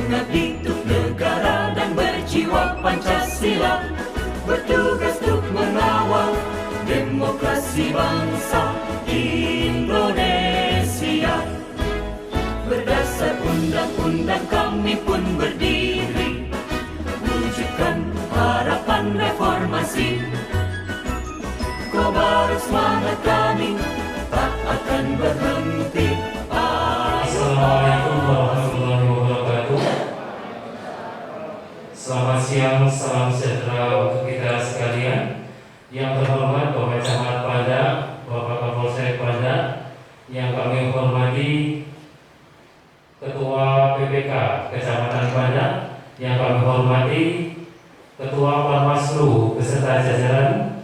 mengabdi untuk negara dan berjiwa Pancasila, bertugas untuk mengawal demokrasi bangsa Indonesia. Berdasar undang-undang kami pun berdiri, wujudkan harapan reformasi. Kobar semangat kami tak akan berhenti. Assalamualaikum warahmatullahi wabarakatuh. Selamat siang, salam sejahtera untuk kita sekalian. Yang terhormat Bapak Camat Panda, Bapak Kapolsek Panda, yang kami hormati Ketua PPK Kecamatan Panda, yang kami hormati Ketua Panwaslu beserta jajaran,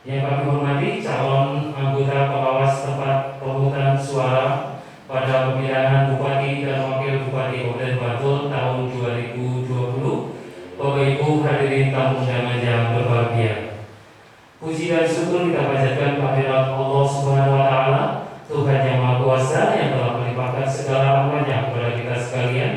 yang kami hormati calon anggota pengawas tempat pemungutan suara pada pemilihan Bupati dan Wakil Bupati Kabupaten Bantul tahun 2020. Bapak Ibu hadirin tamu undangan yang berbahagia, puji dan syukur kita panjatkan kehadirat Allah Subhanahu wa Ta'ala, Tuhan yang Maha Kuasa, yang telah melimpahkan segala rahmat-Nya kepada kita sekalian,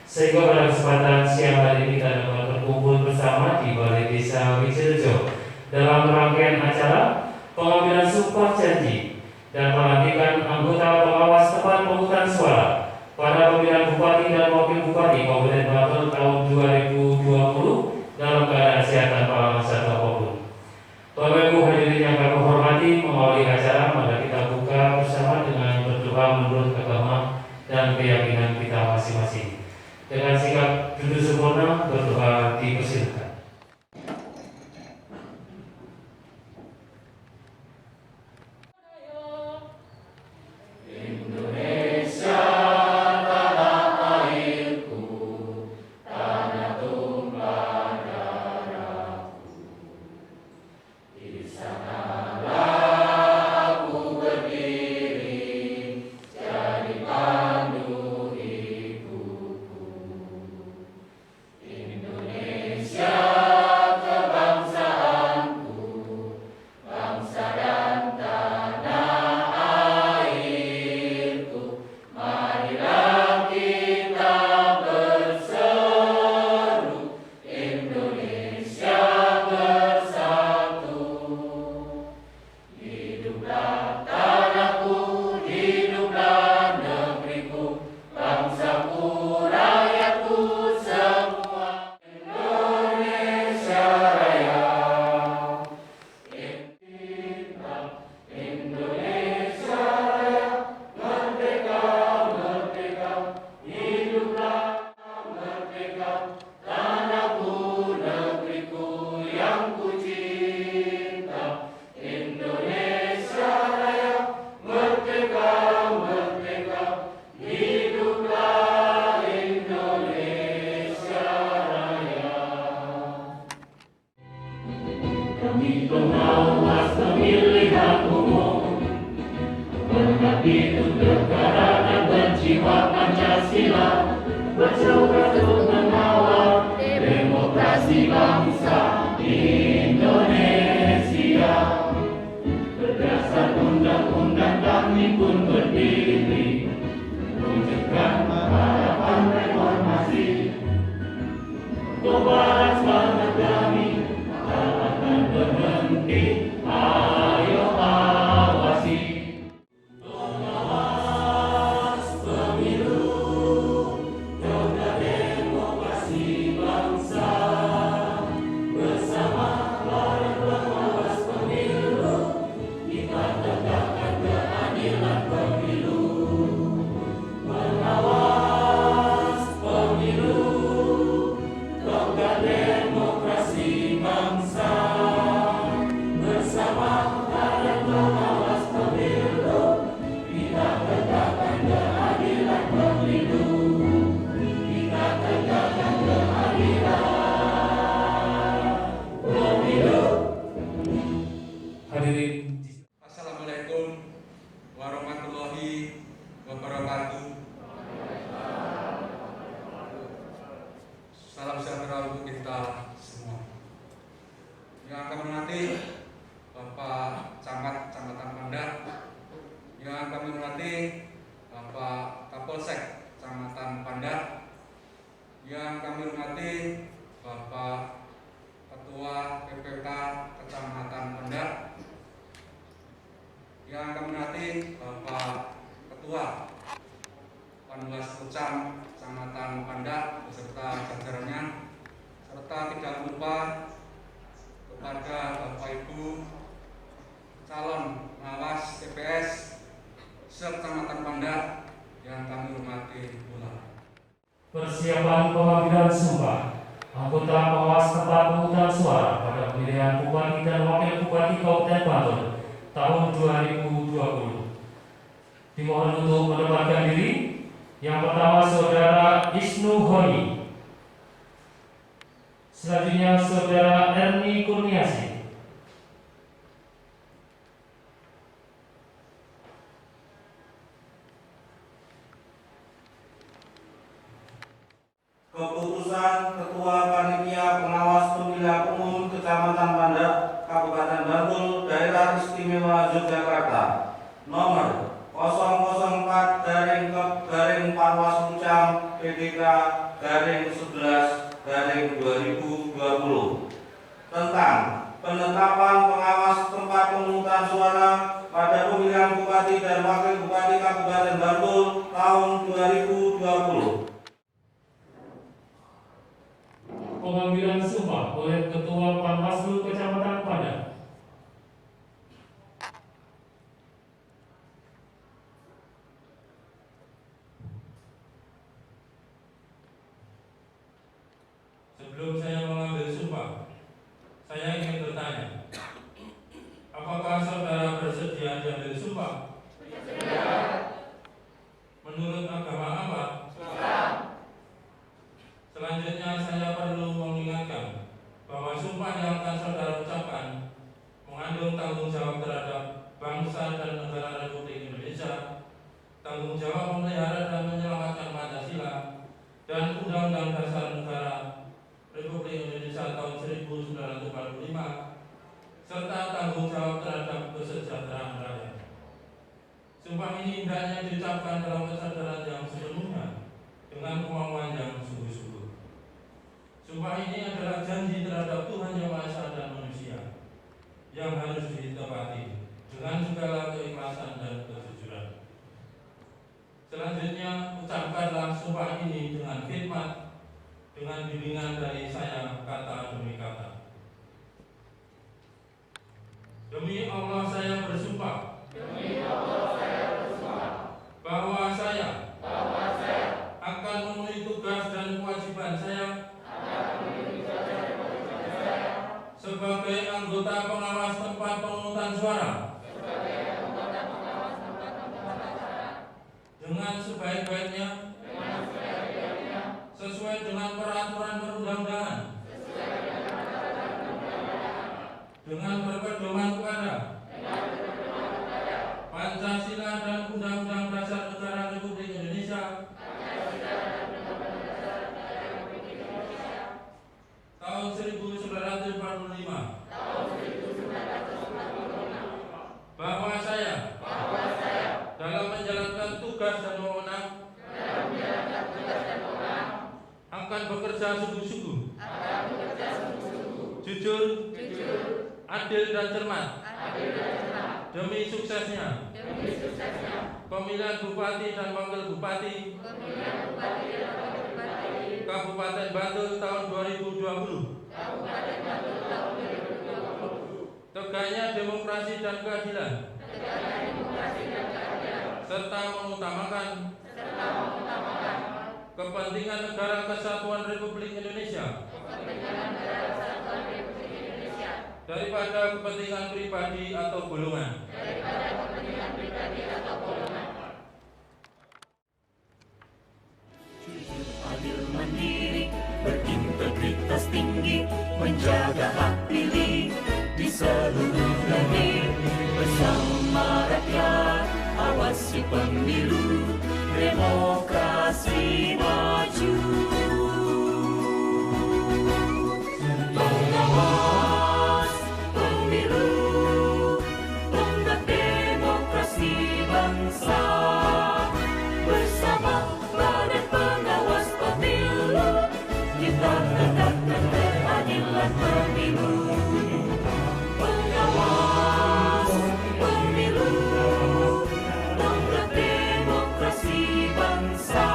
sehingga pada kesempatan siang hari ini kita dapat berkumpul bersama di Balai Desa Wijirejo dalam rangkaian acara pengambilan sumpah janji dan pelantikan anggota pengawas tempat pemungutan suara pada pemilihan Bupati dan Wakil Bupati Kabupaten Bantul tahun 2020 dalam keadaan sehat tanpa masalah apapun. Bapak Ibu hadirin yang kami hormati, mengawali acara mari kita buka bersama dengan berdoa menurut agama dan keyakinan kita masing-masing. Dengan sikap duduk sempurna, berdoa dipersilakan. Kami pengawas pemilihan umum, mengabdi untuk negara dan berjiwa Pancasila, berjuang untuk mengawal demokrasi bangsa Indonesia. Berdasar undang-undang kami pun berdiri, wujudkan harapan reformasi. Kobaran semangat kami tak akan berhenti. Ayo awasi, pengawas pemilu, roda demokrasi bangsa, bersama Ucam, Kecamatan Pandak beserta jajarannya, serta tidak lupa kepada Bapak Ibu calon pengawas TPS Kecamatan Pandak yang kami hormati pula. Persiapan pemanggilan sumpah anggota pengawas tempat pemungutan suara pada pemilihan Bupati dan Wakil Bupati Kabupaten Bantul tahun 2020. Dimohon untuk menempatkan diri. Yang pertama Saudara Isnu Honi, selanjutnya Saudara Erni Kurniasi, Keputusan Ketua Panitia Pengawas Pemilihan Umum Kecamatan Pandak, Kabupaten Bantul, Daerah Istimewa Yogyakarta, nomor 004/Panwaslu PDK /11/2020 tentang penetapan pengawas tempat pemungutan suara pada pemilihan Bupati dan Wakil Bupati Kabupaten Bantul tahun 2020. Pengambilan sumpah oleh Ketua Panwaslu Kecamatan Pandak. Sebelum saya mengambil sumpah, saya ingin bertanya, apakah saudara bersedia diambil sumpah? Menurut agama apa? Selanjutnya saya perlu mengingatkan bahwa sumpah yang akan saudara ucapkan mengandung tanggung jawab terhadap bangsa dan negara Republik Indonesia, tanggung jawab memelihara dan menyelamatkan Pancasila dan Undang-Undang Dasar Negara Republik Indonesia tahun 1945, serta tanggung jawab terhadap kesejahteraan rakyat. Sumpah ini hendaknya diucapkan dalam kesadaran yang sepenuhnya dengan kemauan yang sungguh-sungguh. Sumpah ini adalah janji terhadap Tuhan Yang Maha Esa dan manusia yang harus ditepati dengan segala keikhlasan dan kejujuran. Selanjutnya, ucapkanlah sumpah ini dengan khidmat, dengan bimbingan dari saya kata demi kata. Demi Allah saya bersumpah. Bahwa saya akan memenuhi tugas dan kewajiban saya sebagai anggota pengawas tempat pemungutan suara dengan sebaik-baiknya sesuai dengan peraturan perundang-undangan, dengan berpedoman kepada Pancasila dan Undang-Undang Dasar Negara Republik Indonesia tahun 1945, bahwa saya dalam menjalankan tugas dan wewenang akan bekerja sungguh-sungguh, jujur, adil dan cermat demi suksesnya pemilihan Bupati dan Wakil Bupati Kabupaten Bantul tahun 2020. Tegaknya demokrasi dan keadilan, serta mengutamakan kepentingan negara kesatuan Republik Indonesia daripada kepentingan pribadi atau golongan. Jujur, adil, mandiri, berintegritas tinggi, menjaga hak pilih di seluruh negeri. Bersama rakyat, awasi pemilu, demokrasi maju. Pengawas pemilu, tonggak demokrasi bangsa. Bersama Badan Pengawas Pemilu, kita tegakkan keadilan pemilu. Pengawas pemilu, tonggak demokrasi bangsa.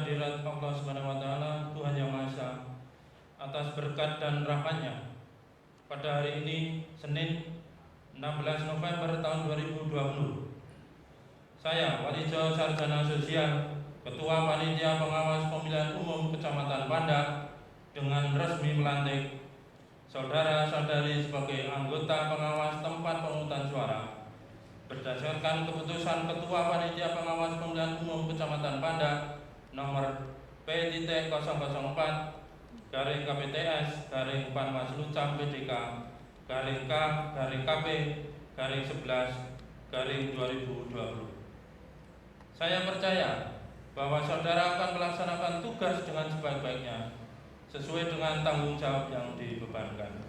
hadirat Allah Subhanahu wa taala, Tuhan Yang Maha Esa, atas berkat dan rahmat-Nya. Pada hari ini, Senin 16 November tahun 2020, saya Walijo Sarjana Sosial, Ketua Panitia Pengawas Pemilihan Umum Kecamatan Pandak, dengan resmi melantik saudara-saudari sebagai anggota pengawas tempat pemungutan suara berdasarkan keputusan Ketua Panitia Pengawas Pemilihan Umum Kecamatan Pandak nomor P.TT.04-PDK-PDK-K-KP-11-2020. Saya percaya bahwa saudara akan melaksanakan tugas dengan sebaik-baiknya sesuai dengan tanggung jawab yang dibebankan.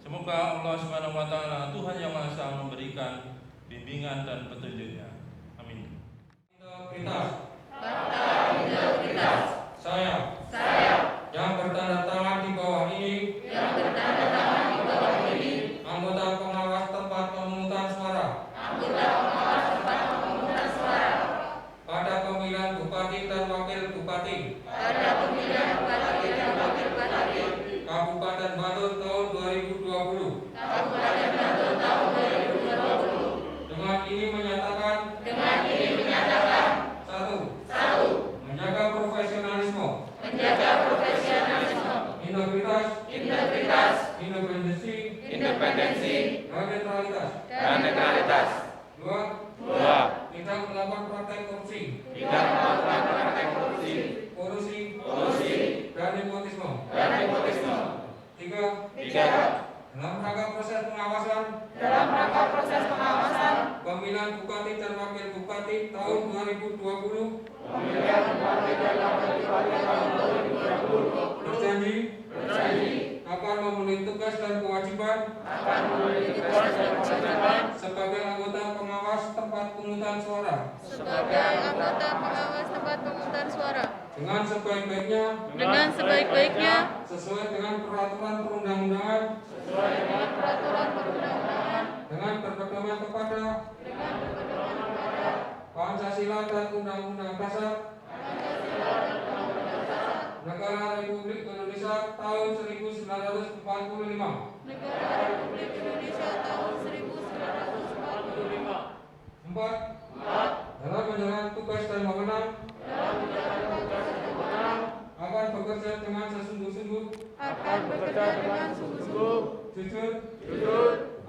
Semoga Allah Subhanahu wa taala, Tuhan Yang Maha Esa, memberikan bimbingan dan petunjuknya. Amin. Integritas. Saya yang bertanda tangan di bawah ini, anggota pengawas tempat pemungutan suara pada pemilihan bupati dan wakil bupati Kabupaten Bantul tahun 2020, dengan ini menyatakan satu, menjaga profesionalisme, integritas, independensi, dan netralitas. Dua, tidak melakukan praktek korupsi, kolusi, dan nepotisme. Tiga, dalam rangka proses pengawasan pemilihan bupati dan wakil bupati tahun 2020, berjanji akan memenuhi tugas dan kewajiban sebagai anggota pengawas tempat pemungutan suara dengan sebaik-baiknya sesuai dengan peraturan perundang-undangan dengan berpedoman kepada Pancasila dan Undang-Undang Dasar Negara Republik Indonesia tahun 1945. Empat, dalam menjalankan tugas dan wewenang akan bekerja dengan sesungguh-sungguh, jujur,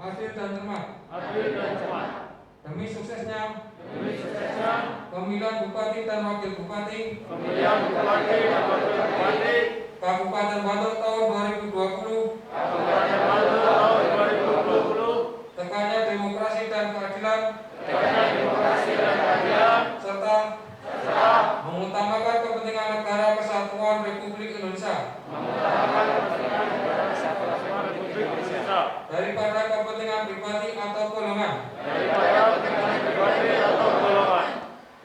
adil dan cermat, demi suksesnya pemilihan bupati dan wakil bupati Kabupaten Bantul tahun 2020, tegaknya demokrasi dan keadilan, serta mengutamakan kepentingan negara kesatuan Republik Indonesia daripada kepentingan pribadi atau golongan.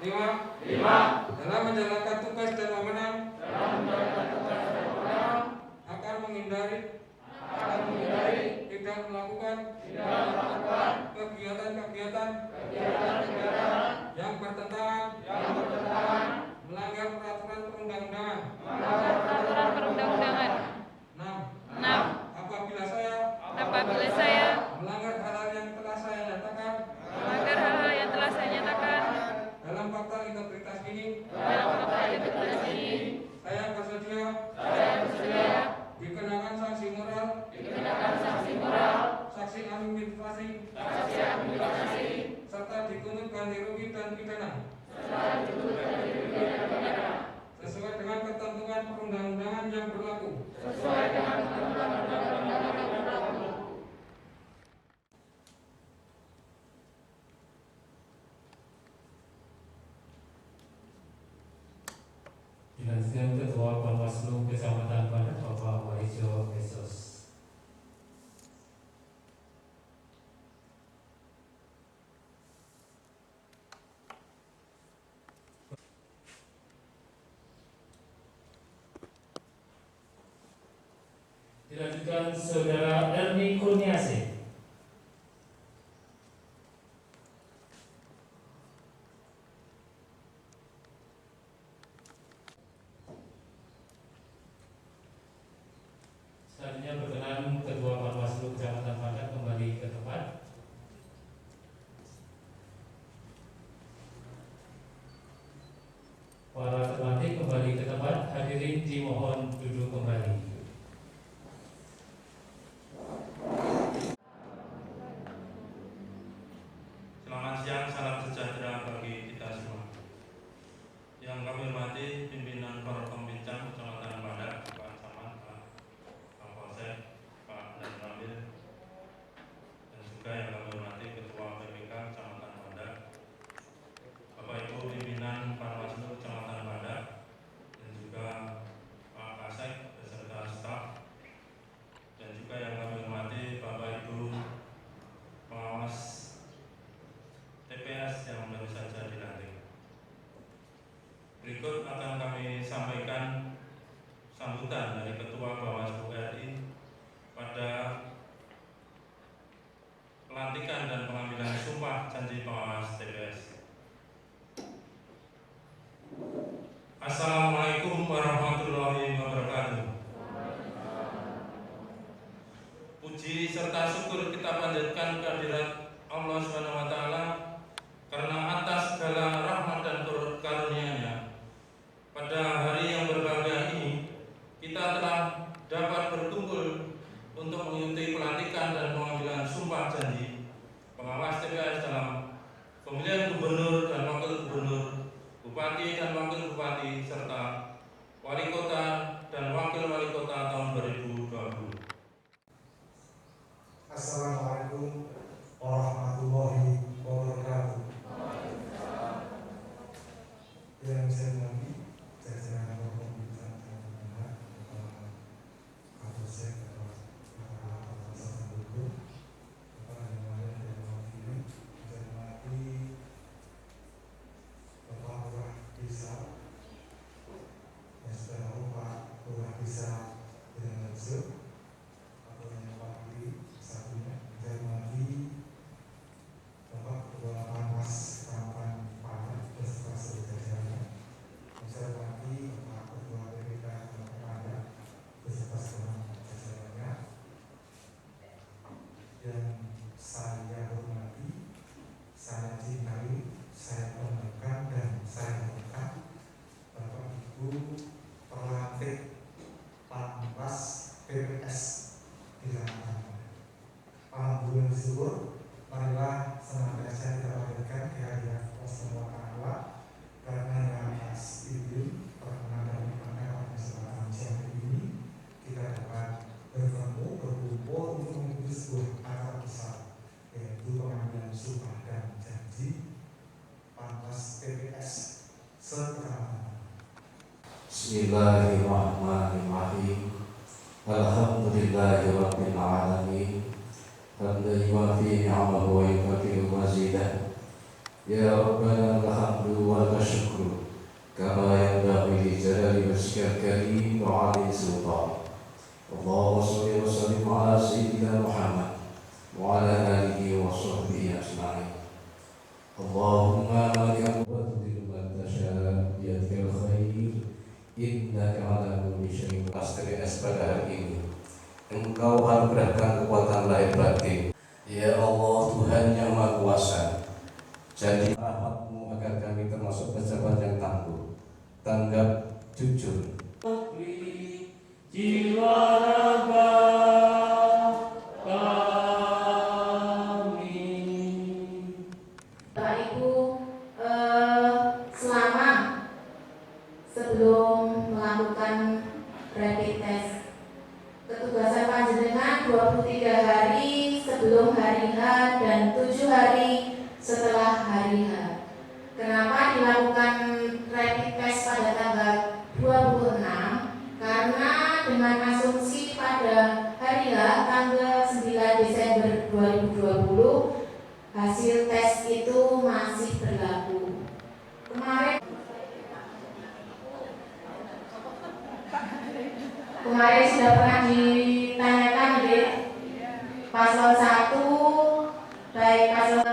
5. Dalam menjalankan tugas dan wewenang akan menghindari tidak melakukan kegiatan-kegiatan yang bertentangan melanggar peraturan perundang-undangan. 6. Apabila saya melanggar hal-hal yang telah saya nyatakan dalam fakta integritas ini, saya bersedia dikenakan sanksi moral, sanksi administrasi, serta dituntut ganti rugi dan pidana sesuai dengan ketentuan perundang-undangan yang berlaku. Dilanjutkan Ketua Bawaslu Kecamatan Pandak, Bapak Walijo Esos. Dilanjutkan Saudara Erni Kurniasih. hormati kembali ke tempat. Hadirin dimohon duduk kembali. Selamat siang, salam sejahtera bagi kita semua. Yang kami hormati pimpinan para pembincang Kecamatan Pandak, Pak Camat, Pak Kapolsek, Pak Dan Ramil, dan juga yang kami hormati Ketua PPK Kecamatan Pandak, Bapak Ibu pimpinan Panwaslu Kecamatan Pandak, dan juga Pak Kasek beserta staf, dan juga yang kami hormati Bapak Ibu pengawas TPS yang baru saja dilantik. Berikut akan kami sampaikan sambutan dari Ketua Bawaslu RI pada pelantikan dan pengambilan sumpah janji pengawas TPS. Assalamualaikum warahmatullahi wabarakatuh. Puji serta syukur kita panjatkan kehadirat Allah SWT karena atas segala rahmat dan karunia-Nya. Pada hari yang berbahagia ini, kita telah dapat berkumpul untuk mengikuti pelantikan dan pengambilan sumpah janji pengawas TPS dalam pemilihan gubernur dan wakil gubernur, bupati dan wakil bupati, serta wali kota dan wakil wali kota tahun 2020. Assalamualaikum warahmatullahi wabarakatuh. Yang saya hormati jajaran pembimbing dan Kapolsek atau Kapolsek Bogor, Bapak yang ada di mewakili, saya hormati Bapak Lurah Desa, yang sudah Pak Lurah Desa dengan langsung, atau yang mewakili satunya, saya hormati Bapak Ketua Panwas Kecamatan Pandak beserta seluruh jajarannya. Saya hormati Bapak Ketua PPK Kecamatan Pandak beserta seluruh jajarannya. Yang saya hormati, saya cintai, saya banggakan dan saya hormatkan Bapak Ibu pelantik Panwas PPS di Kecamatan Pandak. Alhamdulillah bersyukur. Marilah senantiasa kita panjatkan kehadiran Allah SWT karena yang atas izin perkenan dan pada kesempatan siang ini kita dapat bertemu berkumpul untuk mengikuti sebuah acara besar, yaitu pengambilan sumpah dan janji Panwas TPS se-Kecamatan. Bismillahirrahmanirrahim. Alhamdulillahirabbil alamin. Hamdan yuwafi ni'amahu wa yukafi'u mazidah. Ya Rabbana alhamdu wa syukru kama yanbaghi li jalali wajhikal karim wa 'ali sultan. Allahumma shalli wa sallim ala sayyidina Muhammad wa ala alihi wa sahbihi ajma'in. Allahumma malika fadlil man tasha biyadikal khair innaka ala kulli syai'in qadir. Pada hari ini Engkau anugerahkan kekuatan lahir batin. Ya Allah, Tuhan yang Maha Kuasa, jadi rahmat-Mu agar kami termasuk pejabat yang tangguh, tanggap, jujur. Jiwa raga kami. Bapak Ibu, selama sebelum melakukan rapid test, ketugasan panjenengan 23 hari sebelum hari H dan 7 hari setelah hari H. Kenapa dilakukan rapid test pada tanggal 26? Karena dengan asumsi pada hari H tanggal 9 Desember 2020 hasil tes itu masih berlaku. Kemarin sudah pernah ditanyakan di paslon 1, baik paslon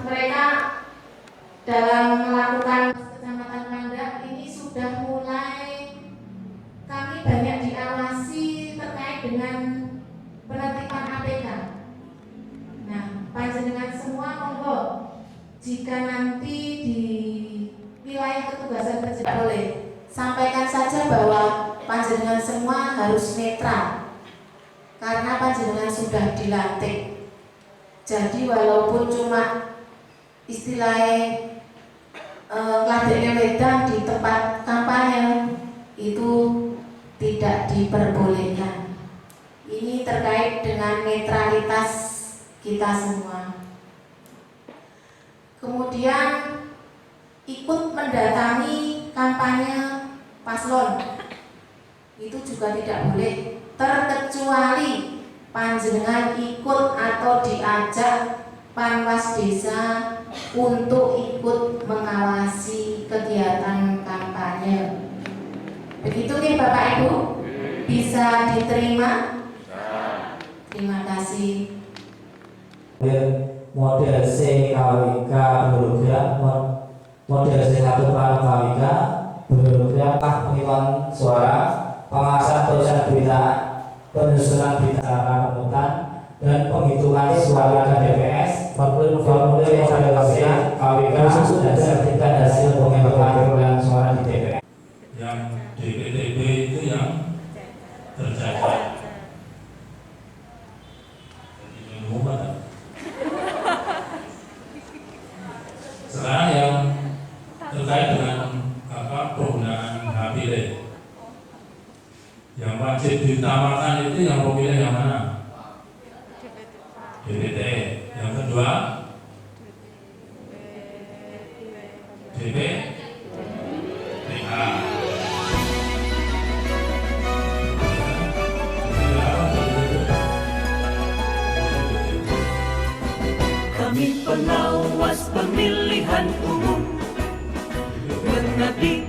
mereka dalam melakukan Kecamatan Pandak ini sudah mulai, kami banyak diawasi terkait dengan penertiban APK. Nah, panjenengan semua monggo jika jika nanti di wilayah ketugasan terjadi boleh sampaikan saja bahwa panjenengan semua harus netral karena panjenengan sudah dilantik. Jadi walaupun cuma istilahnya ladeknya wedan di tempat kampanye itu tidak diperbolehkan. Ini terkait dengan netralitas kita semua. Kemudian ikut mendatangi kampanye paslon itu juga tidak boleh, terkecuali panjenengan ikut atau diajak Panwas Desa untuk ikut mengawasi kegiatan kampanye. Begitu nih Bapak Ibu, bisa diterima? Terima kasih. Model C KWK hologram, model C1 KWK hologram, penghitungan suara, pengawasan tulisan berita, penyusunan berita pemungutan, dan penghitungan suara DPS, formulir model KWK, dan sertifikat hasil penghitungan suara di DPS. Yang DPTB itu yang tercatat. Sekarang yang terkait dengan penggunaan hak pilih, yang wajib diutamakan itu yang pemilih yang mana? DPT. Yang kedua DPPA. Kami pengawas pemilihan umum mengabdi